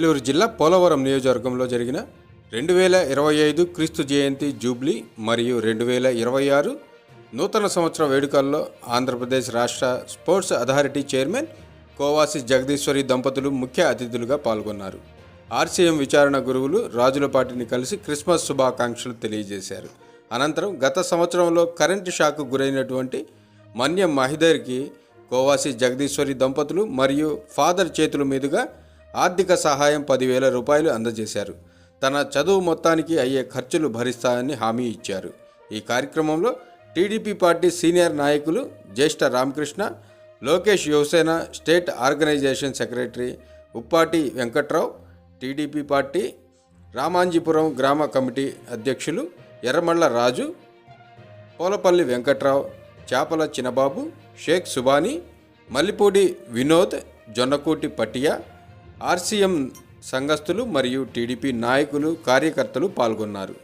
ఏలూరు జిల్లా పోలవరం నియోజకవర్గంలో జరిగిన 2025 క్రీస్తు జయంతి జూబ్లీ మరియు 2026 నూతన సంవత్సర వేడుకల్లో ఆంధ్రప్రదేశ్ రాష్ట్ర sports authority chairman Kovasi Jagadeeswari దంపతులు ముఖ్య అతిథులుగా పాల్గొన్నారు. ఆర్సీఎం విచారణ గురువులు రాజులపాటిని కలిసి క్రిస్మస్ శుభాకాంక్షలు తెలియజేశారు. అనంతరం గత సంవత్సరంలో కరెంటు షాక్కు గురైనటువంటి మన్యం మహిదర్కి కోవాసి జగదీశ్వరి దంపతులు మరియు ఫాదర్ చేతుల మీదుగా ఆర్థిక సహాయం 10,000 రూపాయలు అందజేశారు. తన చదువు మొత్తానికి అయ్యే ఖర్చులు భరిస్తానని హామీ ఇచ్చారు. ఈ కార్యక్రమంలో టీడీపీ పార్టీ సీనియర్ నాయకులు Jyeshta Ramakrishna, Lokesh Yuvasena state organisation secretary Uppati Venkatrao, TDP party Ramanjipuram గ్రామ కమిటీ అధ్యక్షులు ఎర్రమళ్ళ రాజు, పోలపల్లి వెంకట్రావు, చాపల చిన్నబాబు, షేక్ సుబానీ, మల్లిపూడి వినోద్, జొన్నకూటి పట్టియా, ఆర్సీఎం సంఘస్థులు మరియు టీడీపీ నాయకులు కార్యకర్తలు పాల్గొన్నారు.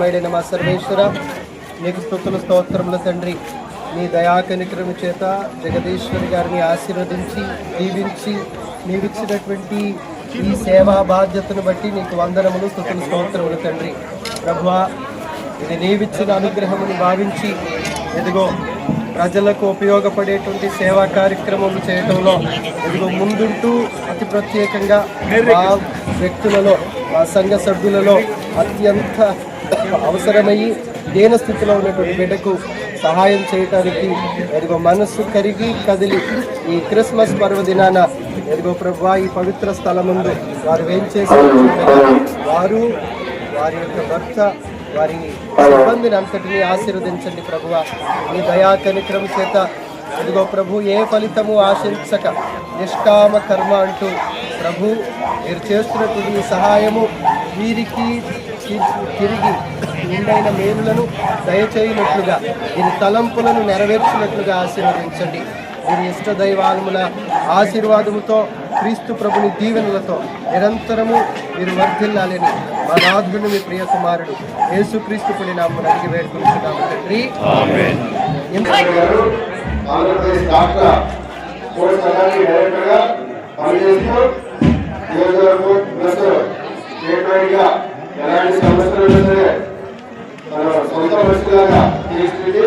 మేడైన మా సర్వేశ్వర, నీకు స్తుతులు స్తోత్రముల తండ్రి. నీ దయాకనికరము చేత జగదీశ్వరి గారిని ఆశీర్వదించి దీవించి నీవిచ్చినటువంటి ఈ సేవా బాధ్యతను బట్టి నీకు వందనములు, స్తుతులు స్తోత్రములు తండ్రి. ప్రభువా, ఇది నీవిచ్చిన అనుగ్రహముని భావించి ఎదుగో ప్రజలకు ఉపయోగపడేటువంటి సేవా కార్యక్రమాలు చేయటంలో ఎదుగో ముందుంటూ అతి ప్రత్యేకంగా మా వ్యక్తులలో, మా సంఘ సభ్యులలో అత్యంత అవసరమయ్యి దీన స్థితిలో ఉన్నటువంటి బిడ్డకు సహాయం చేయటానికి ఎదుగో మనస్సు కరిగి కదిలి ఈ క్రిస్మస్ పర్వదినాన ఎదుగో ప్రభువా ఈ పవిత్ర స్థలం ముందు వారు ఏం చేసి వారు, వారి యొక్క భర్త, వారి సిబ్బందిని అంతటినీ ఆశీర్వదించండి ప్రభువా. ఈ దయా కనికరం చేత ఇదిగో ప్రభు ఏ ఫలితము ఆశించక నిష్కామ కర్మ అంటూ ప్రభు మీరు చేస్తున్నటువంటి ఈ సహాయము వీరికి తిరిగి నిండైన మేలులను దయచేయనట్లుగా వీరి తలంపులను నెరవేర్చినట్లుగా ఆశీర్వదించండి. వీరి ఇష్ట దైవాలముల ఆశీర్వాదముతో క్రీస్తు ప్రభుని దీవెనలతో నిరంతరము మీరు వర్ధిల్లాలని మా నాథుడు మీ ప్రియ కుమారుడు యేసుక్రీస్తు పుణ్య నామమున అడిగి వేడుకుంటున్నాము తండ్రి. ఆంధ్రప్రదేశ్ రాష్ట్ర స్పోర్ట్స్ అథారిటీ డైరెక్టర్గా పనిచేస్తూ స్టేట్ వైడ్గా ఎలాంటి సమస్యలు సరే తన సొంత మనుషులాగా తీసుకెళ్ళి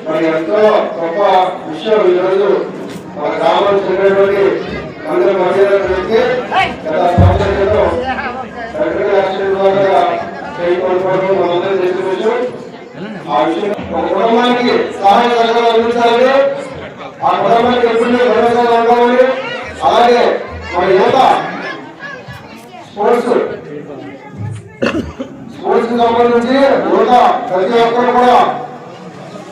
మరి ఎంతో గొప్ప విషయం ఈరోజు మన గ్రామంలో చెందినటువంటి అందరి మహిళల వ్యక్తి గత సంవత్సరంలో ద్వారా చేయకపోవడం మనందరం చేసిన విషయం. ఆ విషయం ఒక కుటుంబానికి సహాయ సహకారాలు అందించాలని, ఆ కుటుంబానికి ఎప్పుడు భరోసాగా ఉండాలని, అలాగే మన యువత స్పోర్ట్స్ సంబంధించి యువత ప్రతి ఒక్కరు కూడా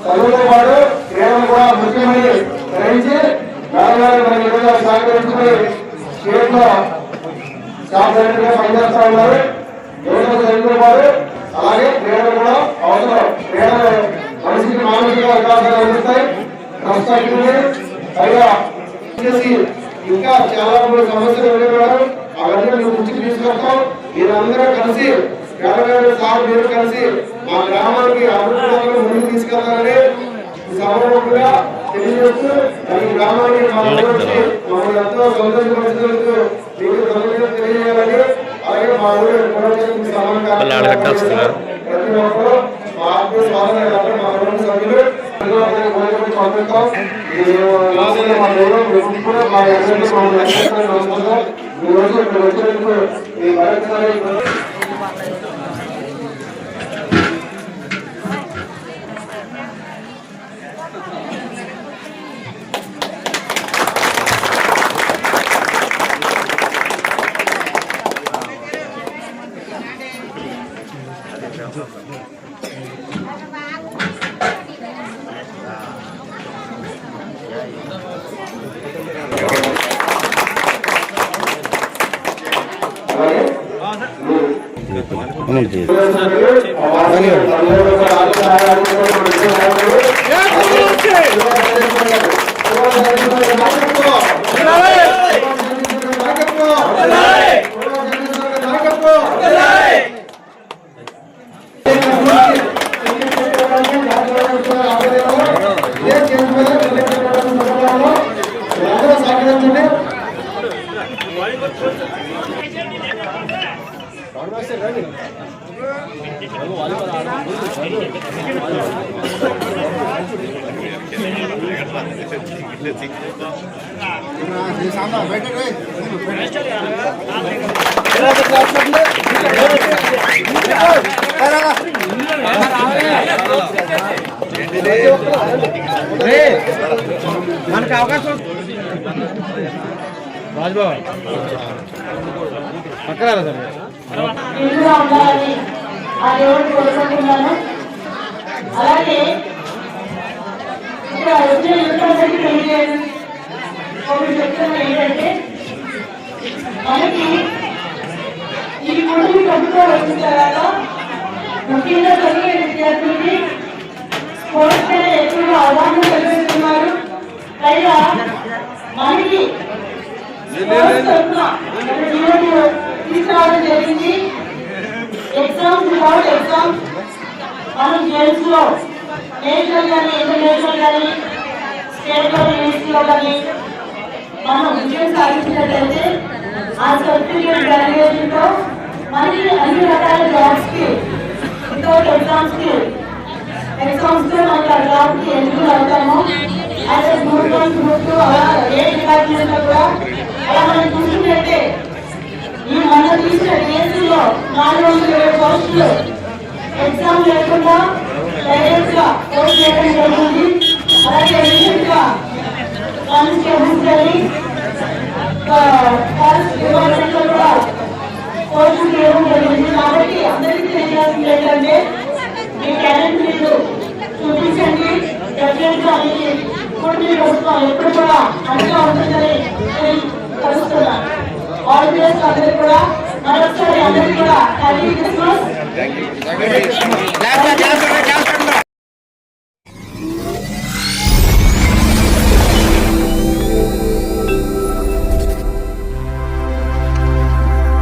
చదువుతో పాటు క్రీడలు కూడా ముఖ్యమని గ్రహించి వేరే మన యువత సహకరించుకుని స్టేట్ లో స్టాఫ్ డైరెక్టర్ గా పనిచేస్తా ఉన్నారు. యువత చదువుతో పాటు అలాగే క్రీడలు కూడా అవసరం. క్రీడలు మనిషికి మానసిక అవకాశాలు అందిస్తాయి. పైగా ఇంకా చాలా సమస్యలు ఉండేవారు, అవన్నీ మేము దృష్టికి తీసుకొస్తాం. మీరందరూ కలిసి సార్ మీరు కలిసి మా గ్రామానికి అభివృద్ధి ముందుకు తీసుకెళ్తారని సభముగా తెలియజేస్తూ ఈ గ్రామానికి మమ్మల్ని ఎంతో సంతోషపరుస్తూ మీకు సంతోషం తెలియజేయాలని, అలాగే మా ఊరి సమానం ప్రతి ఒక్కరూ మా ఆత్మీయ స్వాతంత్ర మా కుటుంబ సభ్యులు పంపిస్తాం. ఈ రోజు ఇక్కడ వచ్చినందుకు ఈ మరొకసారి सामने बैठे మనకు అవకాశం రాజుబాబు పక్కన సార్ ఇందులో ఉండాలని ఆ దేవుడిని కోరుకుంటున్నాను. అలాగే ఇక్కడ వచ్చిన యువకులందరికీ తెలియజేయడం ఒకటి చెప్తున్నా ఏంటంటే మనకి ఈ కొడుకు ప్రభుత్వం వచ్చిన తర్వాత ముఖ్యంగా చదివే విద్యార్థులకి స్పోర్ట్స్ మీద ఎక్కువగా అవగాహన కల్పిస్తున్నారు. పైగా మనకి తీసుకురావడం జరిగింది. ఎగ్జామ్స్ వితౌట్ ఎగ్జామ్స్ మనం గేమ్స్ లో నేషనల్ కానీ ఇంటర్నేషనల్ కానీ స్టేట్ కానీ యూనివర్సిటీలో కానీ మనం విజయం సాధించినట్లయితే ఆ సర్టిఫికేట్ గ్రాడ్యుయేషన్ తో మనకి అన్ని రకాల జాబ్స్ కి వితౌట్ ఎగ్జామ్స్ తో మనకి ఆ జాబ్ కి ఎలిజిబుల్ అవుతాము. అదే గ్రూప్ 1 గ్రూప్ 2 అలా ఏ డిపార్ట్మెంట్ లో కూడా అలా మనం చూసుకుంటే ఈ మన తీసిన కేసుల్లో 420 పోస్టులు ఎగ్జామ్ లేకుండా డైరెక్ట్ గా పోస్ట్ చేయడం జరిగింది. అలాగే రీసెంట్ గా కానిస్టేబుల్స్ కానీ ఫారెస్ట్ డిపార్ట్మెంట్ లో కూడా పోస్టులు చేయడం జరిగింది. కాబట్టి అందరికీ తెలియాల్సింది ఏంటంటే మీ టాలెంట్ మీరు చూపించండి. డెఫినెట్ గా మీ ప్రభుత్వం ఎప్పుడు కూడా అంతా ఉంటుందని కలుస్తున్నాను. ఆల్ ది బెస్ట్ అందరికీ కూడా మరొకసారి అందరికీ కూడా హ్యాపీ క్రిస్మస్.